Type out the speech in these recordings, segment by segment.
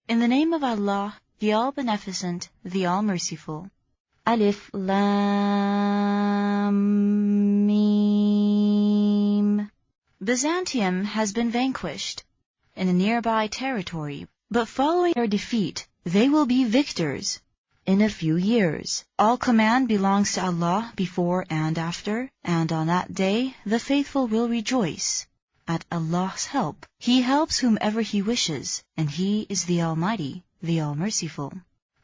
In the name of Allah, the All-Beneficent, the All-Merciful. Alif Lam Mim. Byzantium has been vanquished in a nearby territory, but following their defeat, they will be victors in a few years. All command belongs to Allah before and after, and on that day the faithful will rejoice at Allah's help. He helps whomever He wishes, and He is the Almighty, the All-Merciful.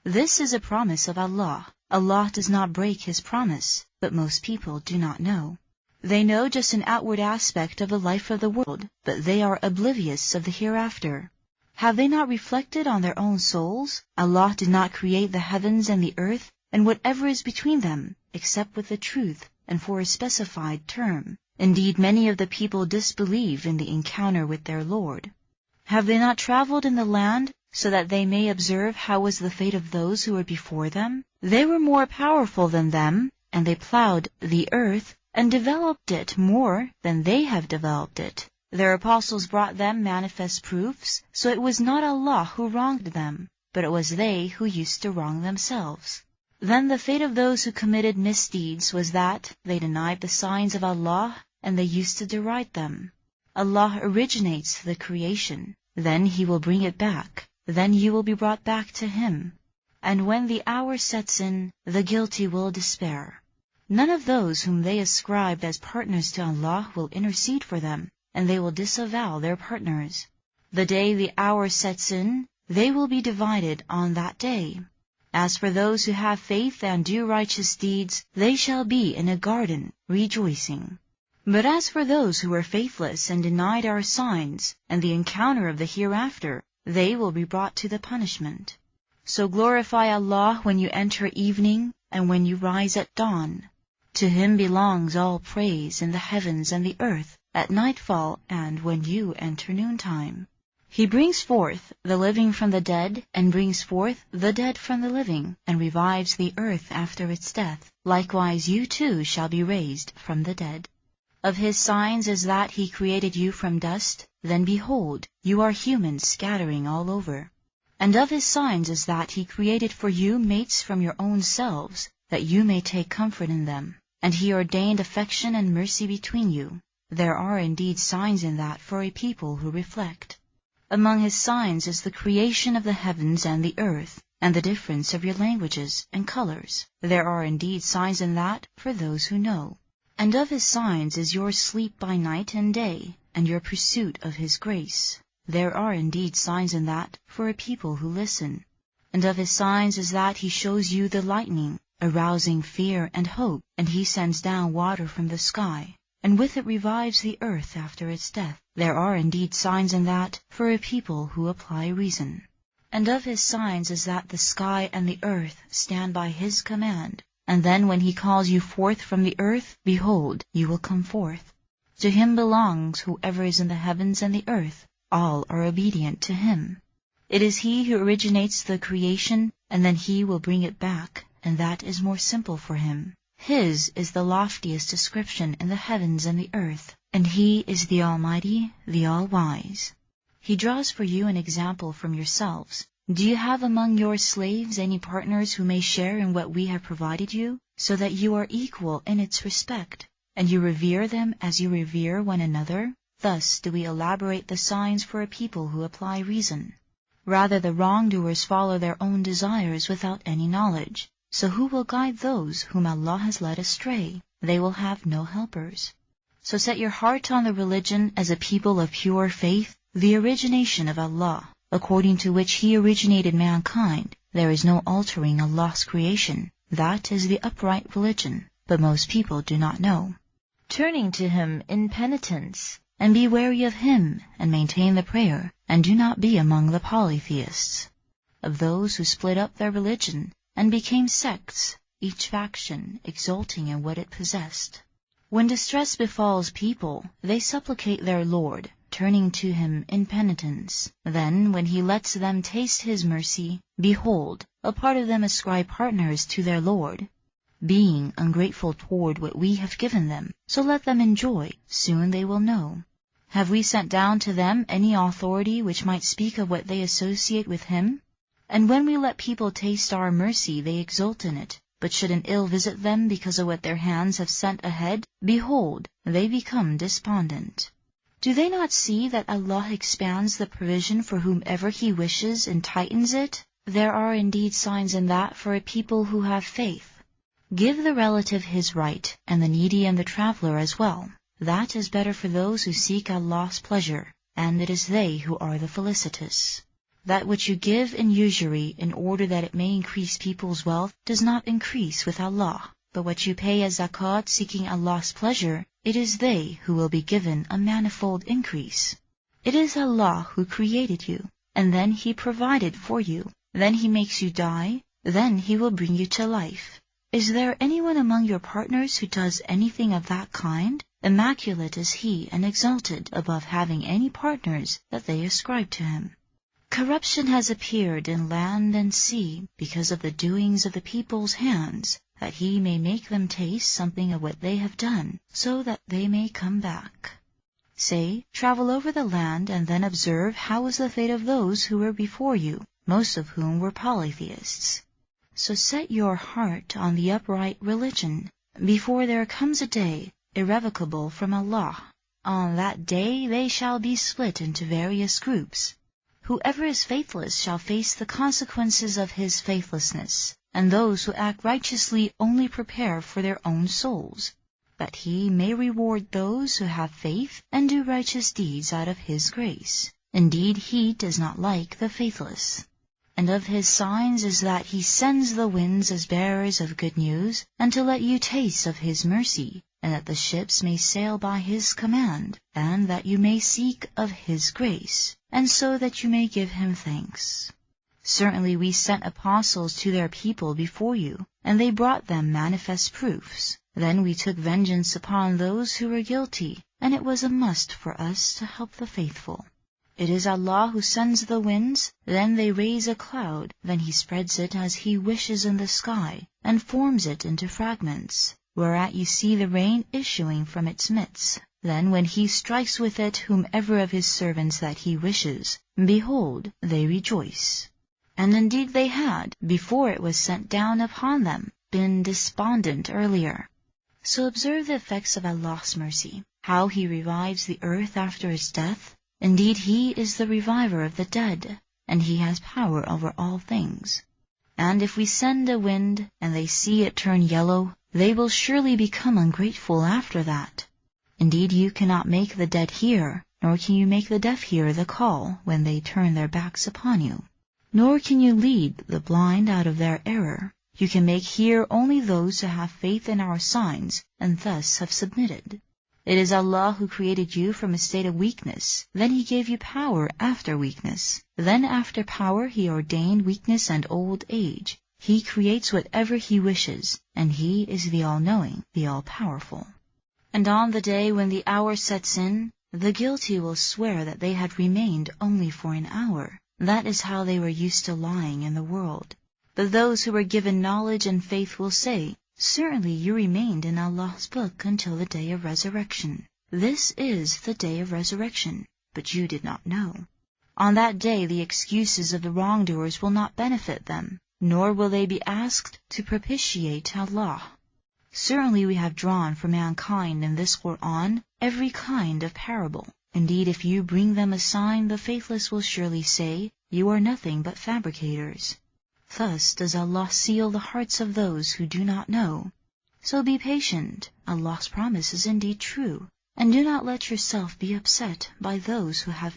This is a promise of Allah. Allah does not break His promise, but most people do not know. They know just an outward aspect of the life of the world, but they are oblivious of the hereafter. Have they not reflected on their own souls? Allah did not create the heavens and the earth, and whatever is between them, except with the truth, and for a specified term. Indeed, many of the people disbelieve in the encounter with their Lord. Have they not traveled in the land, so that they may observe how was the fate of those who were before them? They were more powerful than them, and they plowed the earth, and developed it more than they have developed it. Their apostles brought them manifest proofs, so it was not Allah who wronged them, but it was they who used to wrong themselves. Then the fate of those who committed misdeeds was that they denied the signs of Allah, and they used to deride them. Allah originates the creation, then He will bring it back, then you will be brought back to Him. And when the hour sets in, the guilty will despair. None of those whom they ascribed as partners to Allah will intercede for them, and they will disavow their partners. The day the hour sets in, they will be divided on that day. As for those who have faith and do righteous deeds, they shall be in a garden, rejoicing. But as for those who were faithless and denied our signs, and the encounter of the hereafter, they will be brought to the punishment. So glorify Allah when you enter evening, and when you rise at dawn. To Him belongs all praise in the heavens and the earth, at nightfall and when you enter noontime. He brings forth the living from the dead, and brings forth the dead from the living, and revives the earth after its death. Likewise you too shall be raised from the dead. Of His signs is that He created you from dust, then behold, you are humans scattering all over. And of His signs is that He created for you mates from your own selves, that you may take comfort in them. And He ordained affection and mercy between you. There are indeed signs in that for a people who reflect. Among His signs is the creation of the heavens and the earth, and the difference of your languages and colors. There are indeed signs in that for those who know. And of His signs is your sleep by night and day, and your pursuit of His grace. There are indeed signs in that for a people who listen. And of His signs is that He shows you the lightning, arousing fear and hope, and He sends down water from the sky, and with it revives the earth after its death. There are indeed signs in that for a people who apply reason. And of His signs is that the sky and the earth stand by His command, and then when He calls you forth from the earth, behold, you will come forth. To Him belongs whoever is in the heavens and the earth. All are obedient to Him. It is He who originates the creation, and then He will bring it back, and that is more simple for Him. His is the loftiest description in the heavens and the earth, and He is the Almighty, the All-Wise. He draws for you an example from yourselves. Do you have among your slaves any partners who may share in what we have provided you, so that you are equal in its respect, and you revere them as you revere one another? Thus do we elaborate the signs for a people who apply reason. Rather, the wrongdoers follow their own desires without any knowledge. So who will guide those whom Allah has led astray? They will have no helpers. So set your heart on the religion as a people of pure faith, the origination of Allah, according to which He originated mankind. There is no altering Allah's creation. That is the upright religion, but most people do not know. Turning to Him in penitence, and be wary of Him, and maintain the prayer, and do not be among the polytheists. Of those who split up their religion, and became sects, each faction exulting in what it possessed. When distress befalls people, they supplicate their Lord, turning to Him in penitence. Then, when He lets them taste His mercy, behold, a part of them ascribe partners to their Lord, being ungrateful toward what we have given them. So let them enjoy, soon they will know. Have we sent down to them any authority which might speak of what they associate with him? And when we let people taste our mercy, they exult in it. But should an ill visit them because of what their hands have sent ahead, behold, they become despondent. Do they not see that Allah expands the provision for whomever He wishes and tightens it? There are indeed signs in that for a people who have faith. Give the relative his right, and the needy and the traveler as well. That is better for those who seek Allah's pleasure, and it is they who are the felicitous. That which you give in usury in order that it may increase people's wealth does not increase with Allah. But what you pay as zakat seeking Allah's pleasure, it is they who will be given a manifold increase. It is Allah who created you, and then He provided for you. Then He makes you die, then He will bring you to life. Is there anyone among your partners who does anything of that kind? Immaculate is He and exalted above having any partners that they ascribe to Him. Corruption has appeared in land and sea because of the doings of the people's hands, that He may make them taste something of what they have done, so that they may come back. Say, travel over the land and then observe how was the fate of those who were before you, most of whom were polytheists. So set your heart on the upright religion, before there comes a day irrevocable from Allah. On that day they shall be split into various groups. Whoever is faithless shall face the consequences of his faithlessness, and those who act righteously only prepare for their own souls, that He may reward those who have faith and do righteous deeds out of His grace. Indeed, He does not like the faithless. And of His signs is that He sends the winds as bearers of good news, and to let you taste of His mercy, and that the ships may sail by His command, and that you may seek of His grace, and so that you may give Him thanks. Certainly we sent apostles to their people before you, and they brought them manifest proofs. Then we took vengeance upon those who were guilty, and it was a must for us to help the faithful. It is Allah who sends the winds, then they raise a cloud, then He spreads it as He wishes in the sky, and forms it into fragments, whereat you see the rain issuing from its midst. Then when He strikes with it whomever of His servants that He wishes, behold, they rejoice. And indeed they had, before it was sent down upon them, been despondent earlier. So observe the effects of Allah's mercy, how He revives the earth after its death. Indeed, He is the reviver of the dead, and He has power over all things. And if we send a wind, and they see it turn yellow, they will surely become ungrateful after that. Indeed, you cannot make the dead hear, nor can you make the deaf hear the call when they turn their backs upon you. Nor can you lead the blind out of their error. You can make hear only those who have faith in our signs, and thus have submitted. It is Allah who created you from a state of weakness. Then He gave you power after weakness. Then after power He ordained weakness and old age. He creates whatever He wishes, and He is the all-knowing, the all-powerful. And on the day when the hour sets in, the guilty will swear that they had remained only for an hour. That is how they were used to lying in the world. But those who were given knowledge and faith will say, certainly you remained in Allah's book until the day of resurrection. This is the day of resurrection, but you did not know. On that day the excuses of the wrongdoers will not benefit them, nor will they be asked to propitiate Allah. Certainly we have drawn for mankind in this Qur'an every kind of parable. Indeed, if you bring them a sign, the faithless will surely say, you are nothing but fabricators. Thus does Allah seal the hearts of those who do not know. So be patient, Allah's promise is indeed true, and do not let yourself be upset by those who have